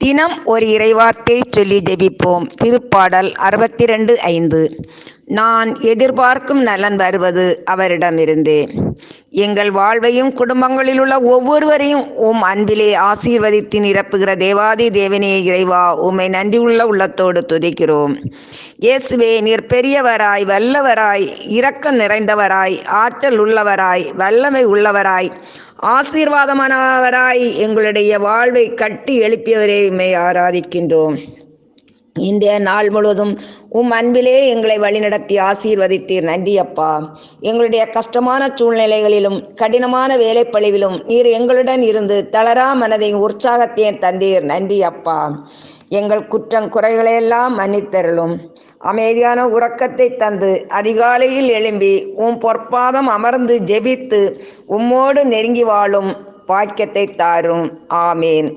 தினம் ஒரு இறைவார்த்தை சொல்லி ஜெபிப்போம். திருப்பாடல் 62:5. நான் எதிர்பார்க்கும் நலன் வருவது அவரிடமிருந்தே. எங்கள் வாழ்வையும் குடும்பங்களிலுள்ள ஒவ்வொருவரையும் உம் அன்பிலே ஆசீர்வதித்து நிரப்புகிற தேவாதி தேவனே இறைவா, உம்மை நன்றியுள்ள உள்ளத்தோடு துதிக்கிறோம். இயேசுவே, நீர் பெரியவராய், வல்லவராய், இரக்கம் நிறைந்தவராய், ஆற்றல் உள்ளவராய், வல்லமை உள்ளவராய், ஆசீர்வாதமானவராய் எங்களுடைய வாழ்வை கட்டி எழுப்பியவரே, உம்மை ஆராதிக்கின்றோம். இன்றைய நாள் முழுவதும் உம் அன்பிலே எங்களை வழிநடத்தி ஆசீர்வதித்தீர். நன்றி அப்பா. எங்களுடைய கஷ்டமான சூழ்நிலைகளிலும் கடினமான வேலைப்பழிவிலும் நீர் எங்களுடன் இருந்து தளரா மனதையும் உற்சாகத்தையும் தந்தீர். நன்றி அப்பா. எங்கள் குற்றம் குறைகளையெல்லாம் மன்னித்தருளும். அமைதியான உறக்கத்தை தந்து அதிகாலையில் எழும்பி உம் பொற்பாதம் அமர்ந்து ஜெபித்து உம்மோடு நெருங்கி வாழும் பாக்கியத்தை தாரும். ஆமேன்.